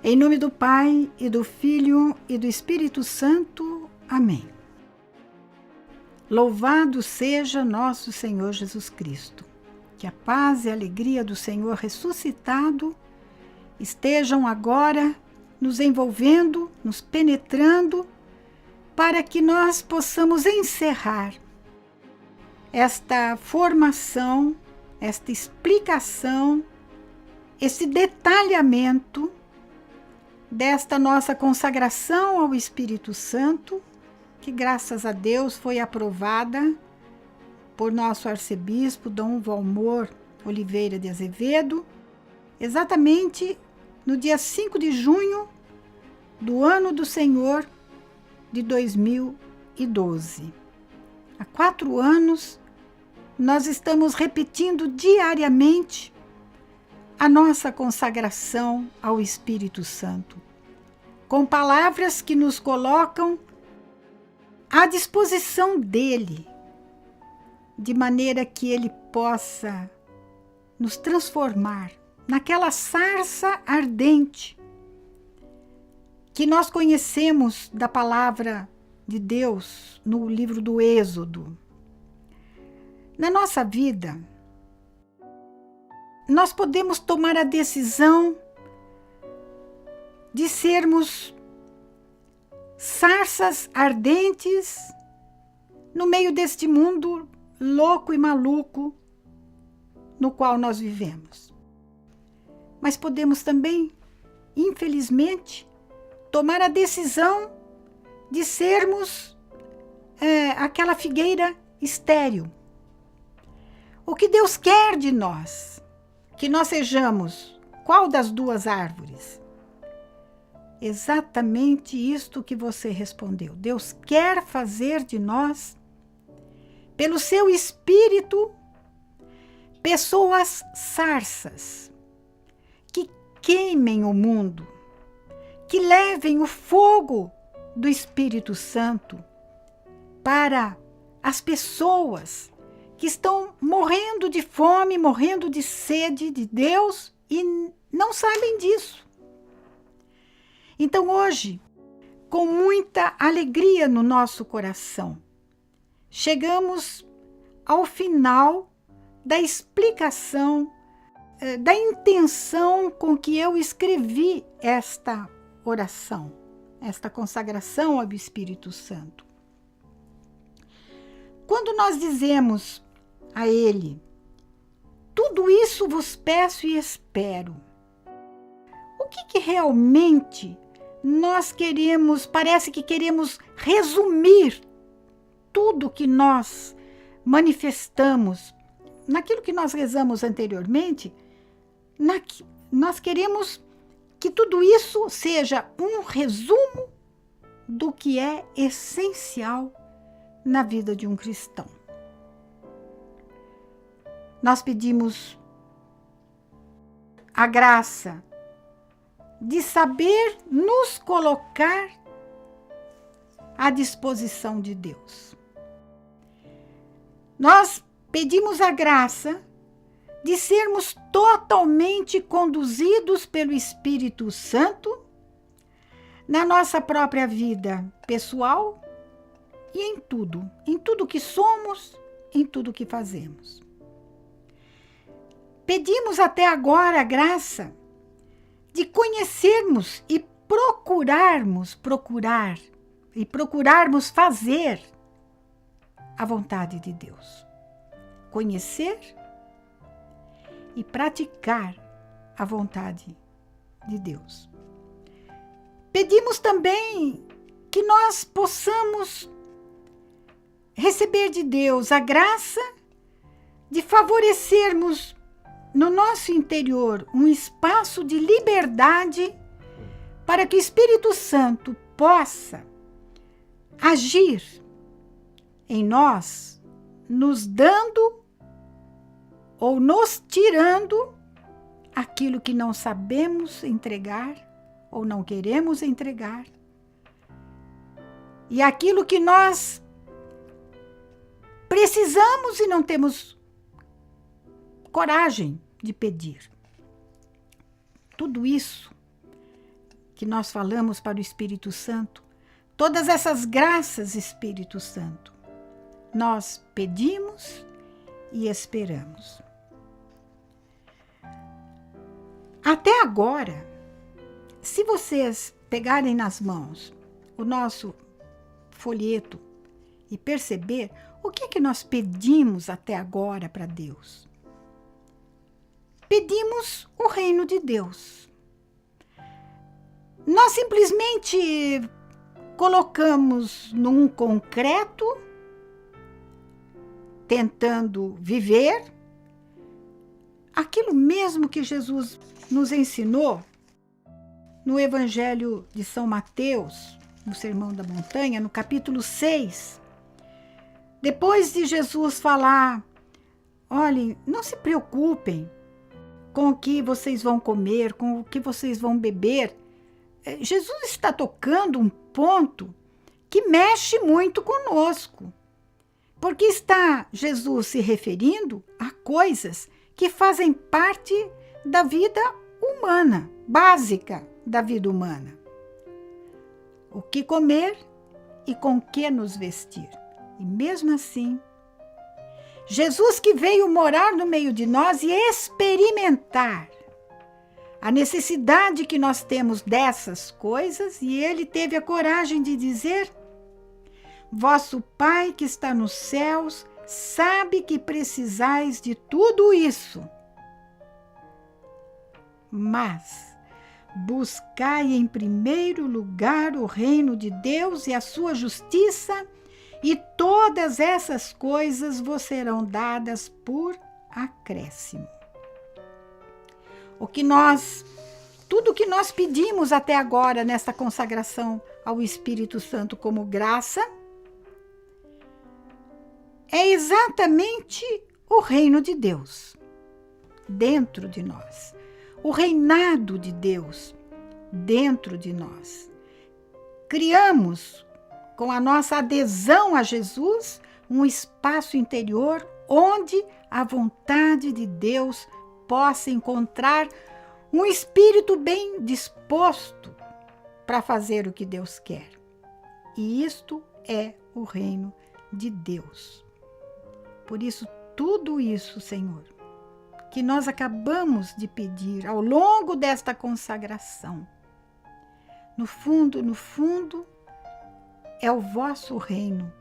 Em nome do Pai, e do Filho, e do Espírito Santo. Amém. Louvado seja nosso Senhor Jesus Cristo. Que a paz e a alegria do Senhor ressuscitado estejam agora nos envolvendo, nos penetrando, para que nós possamos encerrar esta formação, esta explicação, esse detalhamento desta nossa consagração ao Espírito Santo, que graças a Deus foi aprovada por nosso arcebispo Dom Valmor Oliveira de Azevedo, exatamente no dia 5 de junho do ano do Senhor de 2012. Há 4 anos, nós estamos repetindo diariamente a nossa consagração ao Espírito Santo, com palavras que nos colocam à disposição dele, de maneira que ele possa nos transformar naquela sarça ardente que nós conhecemos da palavra de Deus no livro do Êxodo. Na nossa vida, nós podemos tomar a decisão de sermos sarças ardentes no meio deste mundo louco e maluco no qual nós vivemos. Mas podemos também, infelizmente, tomar a decisão de sermos aquela figueira estéril. O que Deus quer de nós? Que nós sejamos qual das 2 árvores? Exatamente isto que você respondeu. Deus quer fazer de nós, pelo seu Espírito, pessoas sarças, que queimem o mundo, que levem o fogo do Espírito Santo para as pessoas que estão morrendo de fome, morrendo de sede de Deus e não sabem disso. Então hoje, com muita alegria no nosso coração, chegamos ao final da explicação, da intenção com que eu escrevi esta oração, esta consagração ao Espírito Santo. Quando nós dizemos a Ele, tudo isso vos peço e espero, o que realmente nós queremos? Parece que queremos resumir tudo que nós manifestamos naquilo que nós rezamos anteriormente. Nós queremos que tudo isso seja um resumo do que é essencial na vida de um cristão. Nós pedimos a graça de saber nos colocar à disposição de Deus. Nós pedimos a graça de sermos totalmente conduzidos pelo Espírito Santo na nossa própria vida pessoal e em tudo que somos, em tudo que fazemos. Pedimos até agora a graça de conhecermos e procurarmos fazer a vontade de Deus. Conhecer e praticar a vontade de Deus. Pedimos também que nós possamos receber de Deus a graça de favorecermos no nosso interior um espaço de liberdade para que o Espírito Santo possa agir em nós, nos dando ou nos tirando aquilo que não sabemos entregar ou não queremos entregar e aquilo que nós precisamos e não temos coragem de pedir. Tudo isso que nós falamos para o Espírito Santo, todas essas graças, Espírito Santo, nós pedimos e esperamos. Até agora, se vocês pegarem nas mãos o nosso folheto e perceber o que nós pedimos até agora para Deus. Pedimos o reino de Deus. Nós simplesmente colocamos num concreto, tentando viver aquilo mesmo que Jesus nos ensinou no Evangelho de São Mateus, no Sermão da Montanha, no capítulo 6. Depois de Jesus falar, olhem, não se preocupem com o que vocês vão comer, com o que vocês vão beber. Jesus está tocando um ponto que mexe muito conosco, porque está Jesus se referindo a coisas que fazem parte da vida humana, básica da vida humana. O que comer e com que nos vestir. E mesmo assim, Jesus que veio morar no meio de nós e experimentar a necessidade que nós temos dessas coisas, e ele teve a coragem de dizer: vosso Pai que está nos céus sabe que precisais de tudo isso. Mas buscai em primeiro lugar o reino de Deus e a sua justiça, e todas essas coisas vos serão dadas por acréscimo. Tudo que nós pedimos até agora nessa consagração ao Espírito Santo como graça, é exatamente o reino de Deus dentro de nós. O reinado de Deus dentro de nós. Criamos, com a nossa adesão a Jesus, um espaço interior onde a vontade de Deus possa encontrar um espírito bem disposto para fazer o que Deus quer. E isto é o reino de Deus. Por isso, tudo isso, Senhor, que nós acabamos de pedir ao longo desta consagração, no fundo, é o vosso reino,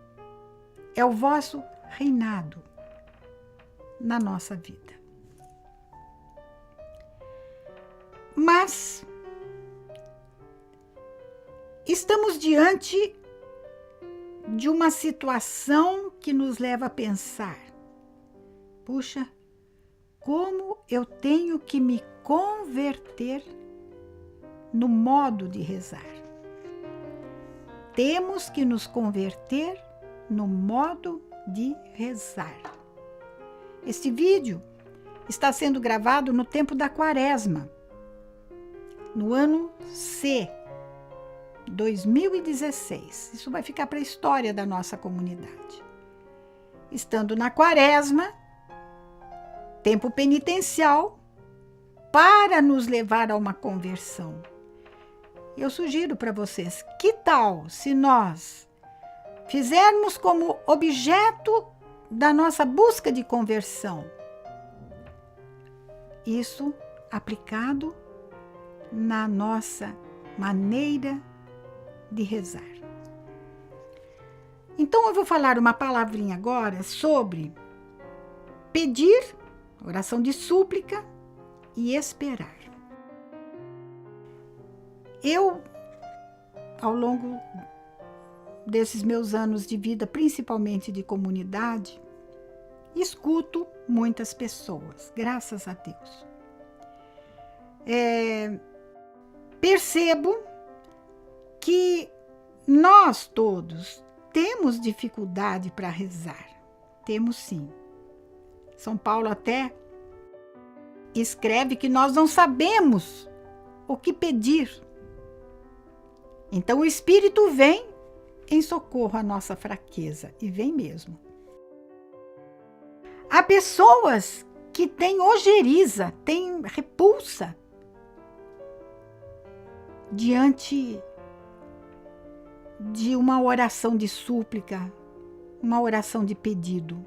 é o vosso reinado na nossa vida. Mas estamos diante de uma situação que nos leva a pensar: puxa, como eu tenho que me converter no modo de rezar. Temos que nos converter no modo de rezar. Este vídeo está sendo gravado no tempo da Quaresma, no ano C, 2016. Isso vai ficar para a história da nossa comunidade. Estando na Quaresma, tempo penitencial, para nos levar a uma conversão. Eu sugiro para vocês, que tal se nós fizermos como objeto da nossa busca de conversão isso aplicado na nossa maneira de rezar? Então eu vou falar uma palavrinha agora sobre pedir, oração de súplica e esperar. Eu, ao longo desses meus anos de vida, principalmente de comunidade, escuto muitas pessoas, graças a Deus. Percebo que nós todos temos dificuldade para rezar. Temos sim. São Paulo até escreve que nós não sabemos o que pedir. Então o Espírito vem em socorro à nossa fraqueza, e vem mesmo. Há pessoas que têm ojeriza, têm repulsa diante de uma oração de súplica, uma oração de pedido.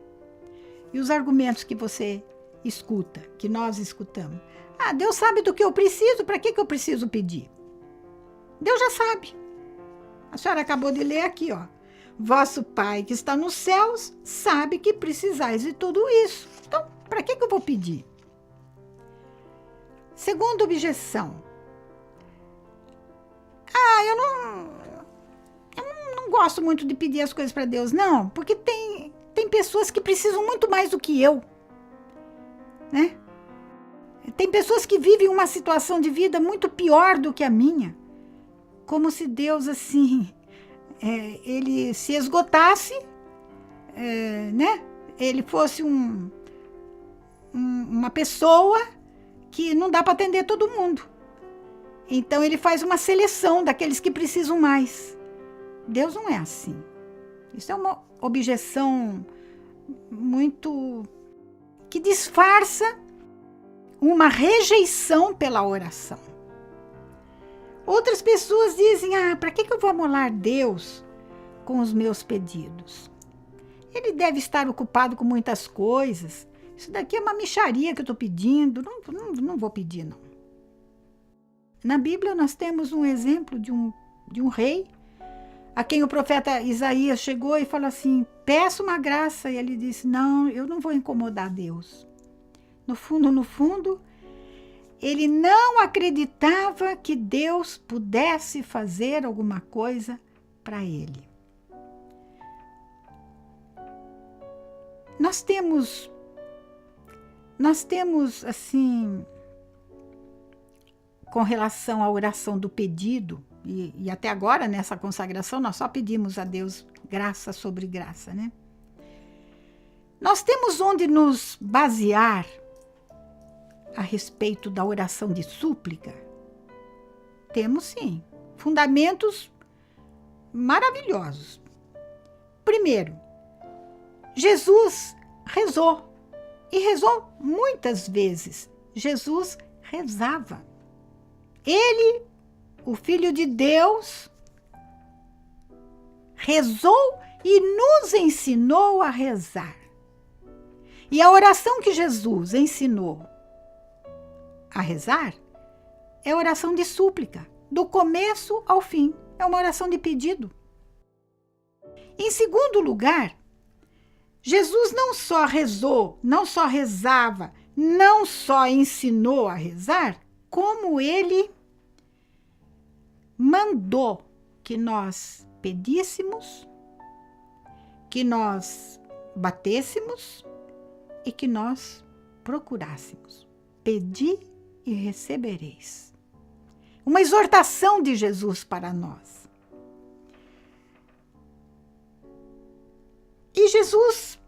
E os argumentos que você escuta, que nós escutamos. Deus sabe do que eu preciso, para que eu preciso pedir? Deus já sabe. A senhora acabou de ler aqui, ó. Vosso Pai que está nos céus sabe que precisais de tudo isso. Então, para que eu vou pedir? Segunda objeção. Eu não gosto muito de pedir as coisas para Deus, não, porque tem pessoas que precisam muito mais do que eu, né? Tem pessoas que vivem uma situação de vida muito pior do que a minha, como se Deus, assim, ele se esgotasse, né? Ele fosse uma pessoa que não dá para atender todo mundo. Então, ele faz uma seleção daqueles que precisam mais. Deus não é assim. Isso é uma objeção muito que disfarça uma rejeição pela oração. Outras pessoas dizem, para que eu vou amolar Deus com os meus pedidos? Ele deve estar ocupado com muitas coisas. Isso daqui é uma mixaria que eu estou pedindo. Não vou pedir, não. Na Bíblia nós temos um exemplo de um rei a quem o profeta Isaías chegou e falou assim, peço uma graça. E ele disse, não, eu não vou incomodar Deus. No fundo, ele não acreditava que Deus pudesse fazer alguma coisa para ele. Nós temos, assim, com relação à oração do pedido, e até agora, nessa consagração, nós só pedimos a Deus graça sobre graça, né? Nós temos onde nos basear a respeito da oração de súplica? Temos, sim, fundamentos maravilhosos. Primeiro, Jesus rezou, e rezou muitas vezes. Jesus rezava. Ele, o Filho de Deus, rezou e nos ensinou a rezar. E a oração que Jesus ensinou a rezar é oração de súplica, do começo ao fim. É uma oração de pedido. Em segundo lugar, Jesus não só rezou, não só rezava, não só ensinou a rezar, como ele mandou que nós pedíssemos, que nós batêssemos e que nós procurássemos. Pedi e recebereis. Uma exortação de Jesus para nós. E Jesus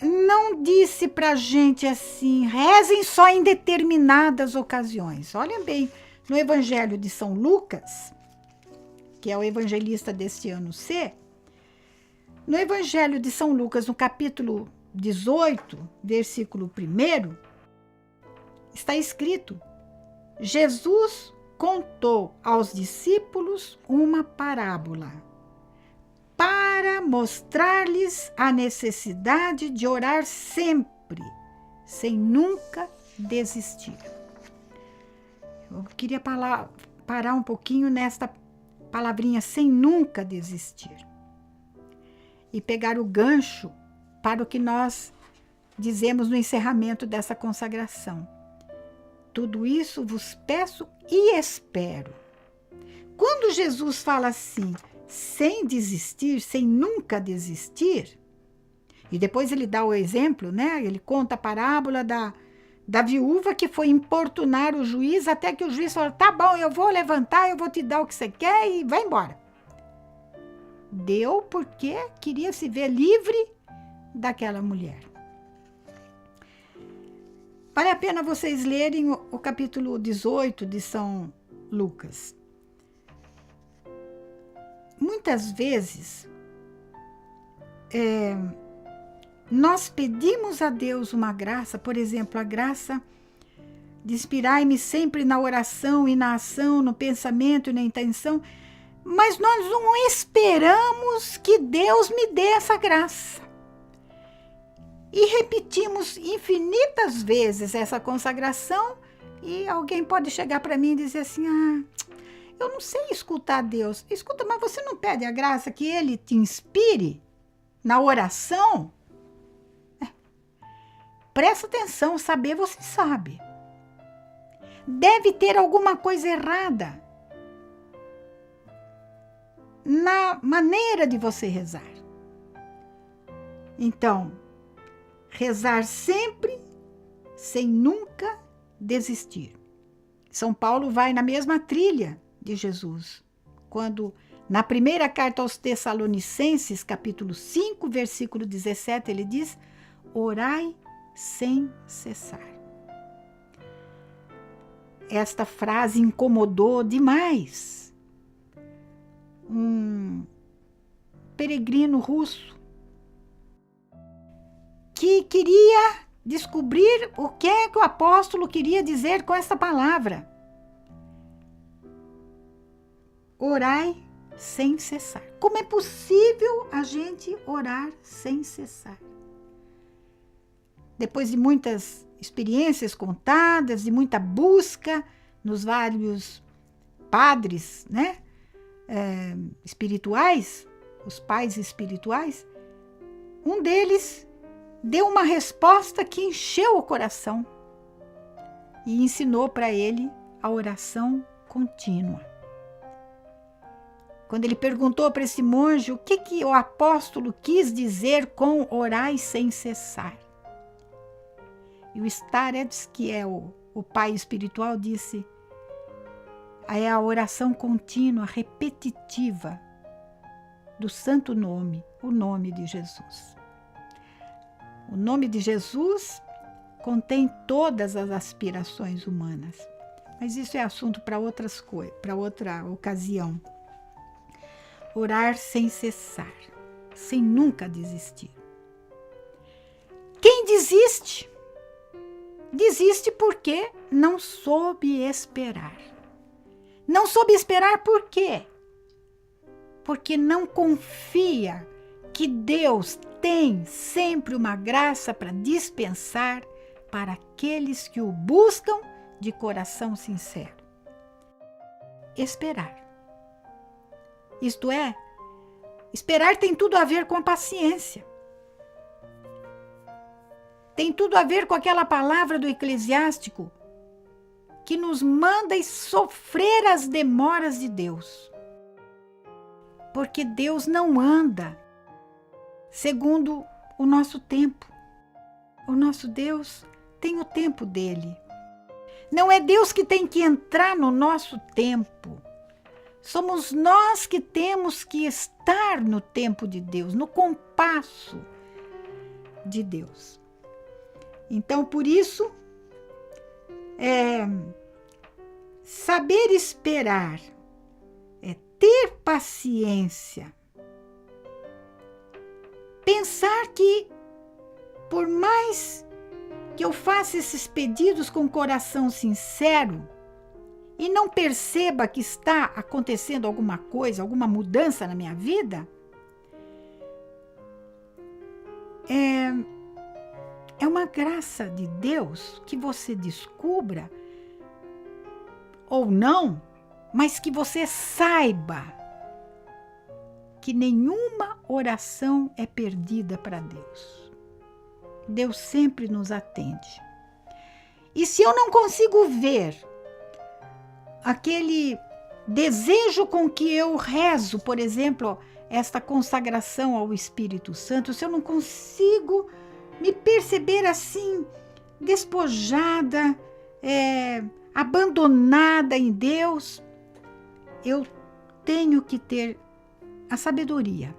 não disse para a gente assim, rezem só em determinadas ocasiões. Olha bem, no Evangelho de São Lucas, que é o evangelista deste ano C, no Evangelho de São Lucas, no capítulo 18, versículo 1, está escrito, Jesus contou aos discípulos uma parábola para mostrar-lhes a necessidade de orar sempre, sem nunca desistir. Eu queria parar um pouquinho nesta palavrinha, sem nunca desistir, e pegar o gancho para o que nós dizemos no encerramento dessa consagração. Tudo isso vos peço e espero. Quando Jesus fala assim, sem desistir, sem nunca desistir, e depois ele dá o exemplo, né? Ele conta a parábola da viúva que foi importunar o juiz até que o juiz falou, tá bom, eu vou levantar, eu vou te dar o que você quer e vai embora. Deu porque queria se ver livre daquela mulher. Vale a pena vocês lerem o capítulo 18 de São Lucas. muitas vezes, nós pedimos a Deus uma graça, por exemplo, a graça de inspirar-me sempre na oração e na ação, no pensamento e na intenção, mas nós não esperamos que Deus me dê essa graça. E repetimos infinitas vezes essa consagração, e alguém pode chegar para mim e dizer assim: eu não sei escutar Deus. Escuta, mas você não pede a graça que Ele te inspire na oração? Presta atenção, saber você sabe. Deve ter alguma coisa errada na maneira de você rezar. Então, rezar sempre, sem nunca desistir. São Paulo vai na mesma trilha de Jesus, quando na primeira carta aos Tessalonicenses, capítulo 5, versículo 17, ele diz: orai sem cessar. Esta frase incomodou demais um peregrino russo que queria descobrir o que é que o apóstolo queria dizer com essa palavra. Orai sem cessar. Como é possível a gente orar sem cessar? Depois de muitas experiências contadas, de muita busca nos vários padres, né, espirituais, os pais espirituais, um deles deu uma resposta que encheu o coração e ensinou para ele a oração contínua. Quando ele perguntou para esse monge o que o apóstolo quis dizer com orai sem cessar, e o Starets, que é o pai espiritual, disse: é a oração contínua, repetitiva do santo nome, o nome de Jesus. O nome de Jesus contém todas as aspirações humanas, mas isso é assunto para outras coisas, para outra ocasião. Orar sem cessar, sem nunca desistir. Quem desiste? Desiste porque não soube esperar. Não soube esperar por quê? Porque não confia que Deus tem sempre uma graça para dispensar para aqueles que o buscam de coração sincero. Esperar. Isto é, esperar tem tudo a ver com a paciência. Tem tudo a ver com aquela palavra do Eclesiástico que nos manda sofrer as demoras de Deus. Porque Deus não anda segundo o nosso tempo. O nosso Deus tem o tempo dele. Não é Deus que tem que entrar no nosso tempo. Somos nós que temos que estar no tempo de Deus, no compasso de Deus. Então, por isso, saber esperar, ter paciência, pensar que, por mais que eu faça esses pedidos com coração sincero e não perceba que está acontecendo alguma coisa, alguma mudança na minha vida, é uma graça de Deus que você descubra, ou não, mas que você saiba que nenhuma oração é perdida para Deus. Deus sempre nos atende. E se eu não consigo ver aquele desejo com que eu rezo, por exemplo, esta consagração ao Espírito Santo, se eu não consigo me perceber assim, despojada, abandonada em Deus, eu tenho que ter a sabedoria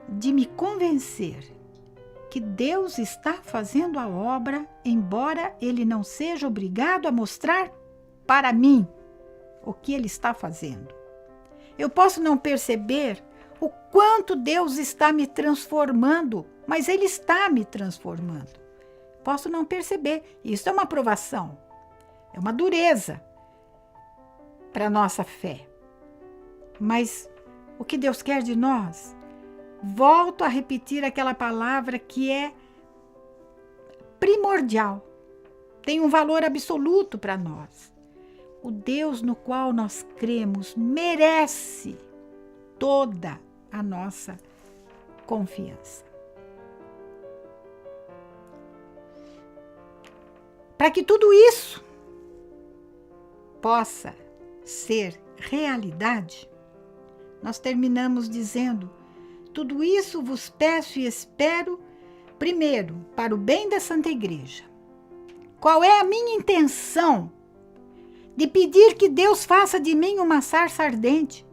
de me convencer que Deus está fazendo a obra, embora Ele não seja obrigado a mostrar para mim o que Ele está fazendo. Eu posso não perceber o quanto Deus está me transformando, mas Ele está me transformando. Posso não perceber. Isso é uma provação, é uma dureza para a nossa fé. Mas o que Deus quer de nós? Volto a repetir aquela palavra que é primordial, tem um valor absoluto para nós. O Deus no qual nós cremos merece toda a nossa confiança. Para que tudo isso possa ser realidade, nós terminamos dizendo: tudo isso vos peço e espero, primeiro, para o bem da Santa Igreja. Qual é a minha intenção de pedir que Deus faça de mim uma sarça ardente?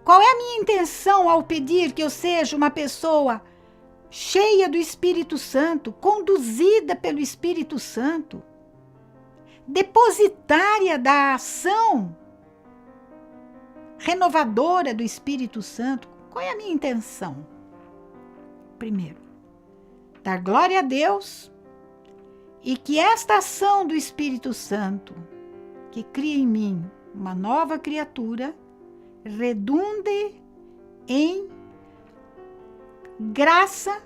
Qual é a minha intenção ao pedir que eu seja uma pessoa cheia do Espírito Santo, conduzida pelo Espírito Santo, depositária da ação renovadora do Espírito Santo? Qual é a minha intenção? Primeiro, dar glória a Deus e que esta ação do Espírito Santo, que cria em mim uma nova criatura, redunde em graça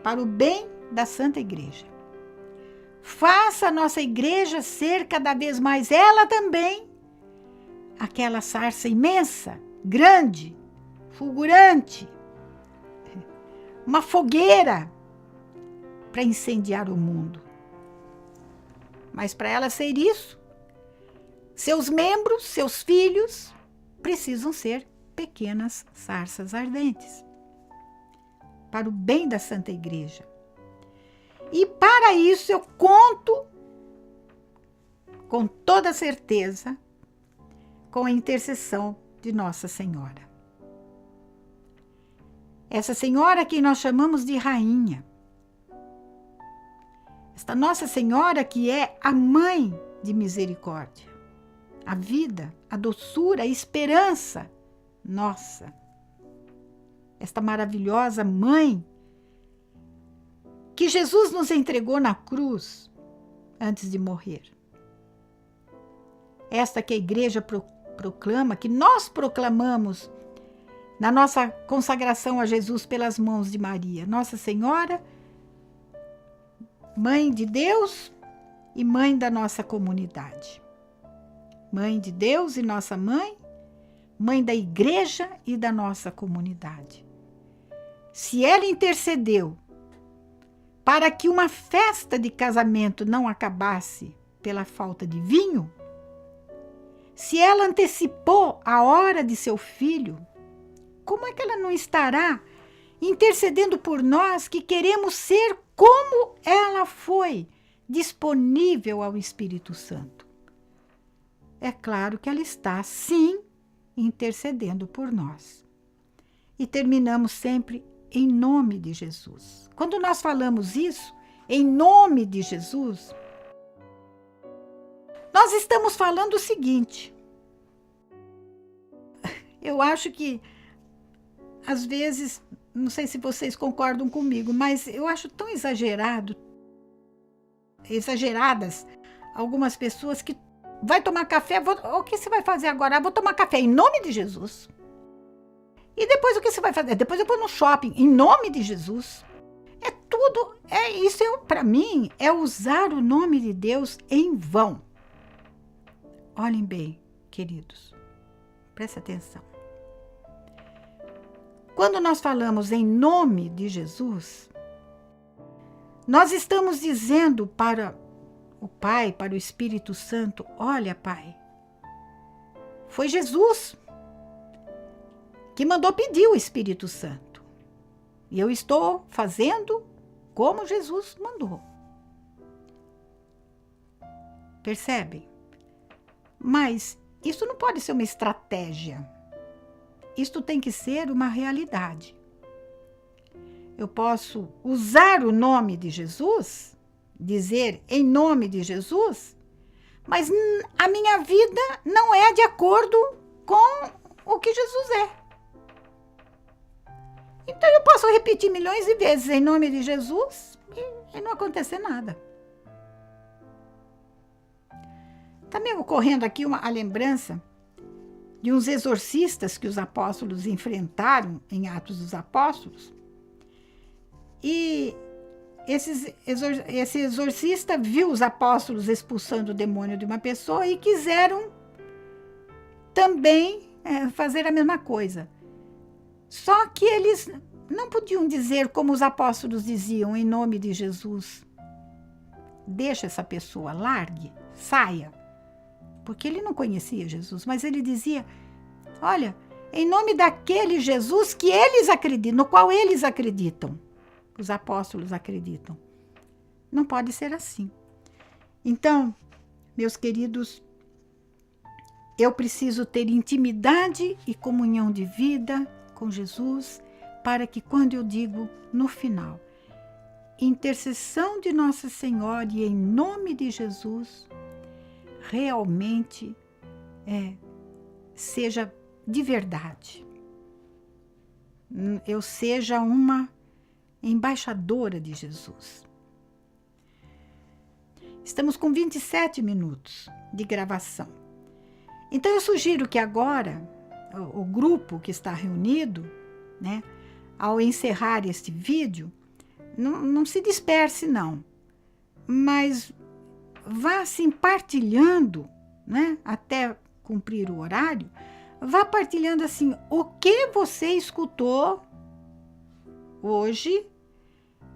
para o bem da Santa Igreja. Faça a nossa igreja ser cada vez mais ela também aquela sarça imensa, grande, fulgurante, uma fogueira para incendiar o mundo. Mas para ela ser isso, seus membros, seus filhos, precisam ser pequenas sarças ardentes, para o bem da Santa Igreja. E para isso eu conto, com toda certeza, com a intercessão de Nossa Senhora. Essa Senhora que nós chamamos de Rainha. Esta Nossa Senhora que é a Mãe de Misericórdia. A vida, a doçura, a esperança nossa. Esta maravilhosa Mãe que Jesus nos entregou na cruz antes de morrer. Esta que a Igreja proclama, que nós proclamamos na nossa consagração a Jesus pelas mãos de Maria. Nossa Senhora, Mãe de Deus e Mãe da nossa comunidade. Mãe de Deus e nossa Mãe, Mãe da Igreja e da nossa comunidade. Se ela intercedeu para que uma festa de casamento não acabasse pela falta de vinho, se ela antecipou a hora de seu filho, como é que ela não estará intercedendo por nós que queremos ser como ela foi, disponível ao Espírito Santo? É claro que ela está, sim, intercedendo por nós. E terminamos sempre em nome de Jesus. Quando nós falamos isso, em nome de Jesus, nós estamos falando o seguinte. Eu acho que, às vezes, não sei se vocês concordam comigo, mas eu acho tão exageradas algumas pessoas que vai tomar café, o que você vai fazer agora? Vou tomar café em nome de Jesus. E depois o que você vai fazer? Depois eu vou no shopping, em nome de Jesus. É tudo, isso para mim, é usar o nome de Deus em vão. Olhem bem, queridos, presta atenção. Quando nós falamos em nome de Jesus, nós estamos dizendo para o Pai, para o Espírito Santo: olha, Pai, foi Jesus que mandou pedir o Espírito Santo. E eu estou fazendo como Jesus mandou. Percebem? Mas isso não pode ser uma estratégia. Isto tem que ser uma realidade. Eu posso usar o nome de Jesus, dizer em nome de Jesus, mas a minha vida não é de acordo com o que Jesus é. Então eu posso repetir milhões de vezes em nome de Jesus e não acontecer nada. Está me ocorrendo aqui a lembrança de uns exorcistas que os apóstolos enfrentaram em Atos dos Apóstolos. E esse exorcista viu os apóstolos expulsando o demônio de uma pessoa e quiseram também fazer a mesma coisa. Só que eles não podiam dizer como os apóstolos diziam, em nome de Jesus. Deixa essa pessoa, largue, saia. Porque ele não conhecia Jesus, mas ele dizia, olha, em nome daquele Jesus que eles acreditam, no qual eles acreditam. Os apóstolos acreditam. Não pode ser assim. Então, meus queridos, eu preciso ter intimidade e comunhão de vida com Jesus, para que quando eu digo no final, intercessão de Nossa Senhora e em nome de Jesus, realmente seja de verdade. Eu seja uma embaixadora de Jesus. Estamos com 27 minutos de gravação. Então eu sugiro que agora o grupo que está reunido, né, ao encerrar este vídeo, não se disperse não, mas vá assim partilhando, né, até cumprir o horário, vá partilhando assim o que você escutou hoje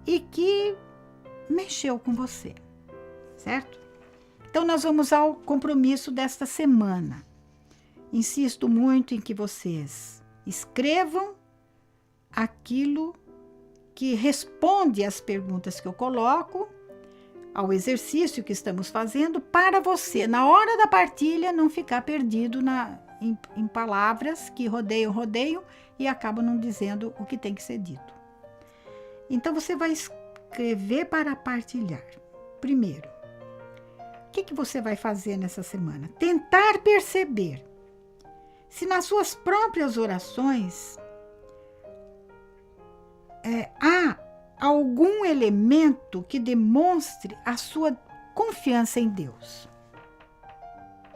e que mexeu com você, certo? Então nós vamos ao compromisso desta semana. Insisto muito em que vocês escrevam aquilo que responde às perguntas que eu coloco, ao exercício que estamos fazendo, para você, na hora da partilha, não ficar perdido em palavras que rodeiam e acabam não dizendo o que tem que ser dito. Então, você vai escrever para partilhar. Primeiro, o que você vai fazer nessa semana? Tentar perceber se nas suas próprias orações há algum elemento que demonstre a sua confiança em Deus.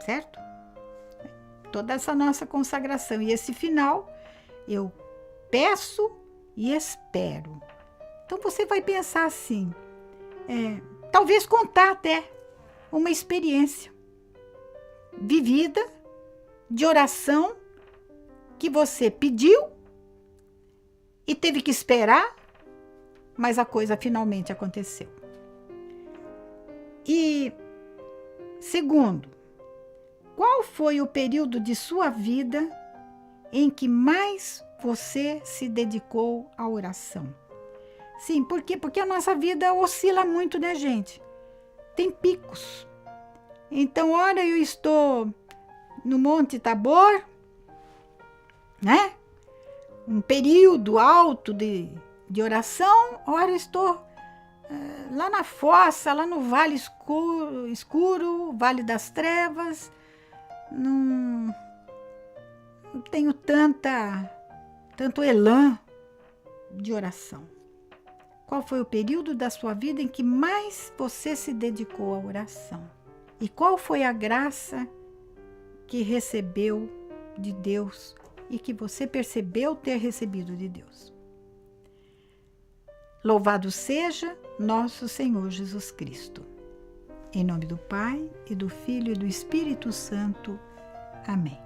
Certo? Toda essa nossa consagração. E esse final, eu peço e espero. Então você vai pensar assim, talvez contar até uma experiência vivida de oração que você pediu e teve que esperar, mas a coisa finalmente aconteceu. E, segundo, qual foi o período de sua vida em que mais você se dedicou à oração? Sim, por quê? Porque a nossa vida oscila muito, né, gente? Tem picos. Então, ora eu estou no Monte Tabor, né? Um período alto de oração, ora eu estou lá na fossa, lá no vale escuro, vale das trevas, não tenho tanto elan de oração. Qual foi o período da sua vida em que mais você se dedicou à oração? E qual foi a graça que recebeu de Deus e que você percebeu ter recebido de Deus? Louvado seja nosso Senhor Jesus Cristo. Em nome do Pai, e do Filho e do Espírito Santo. Amém.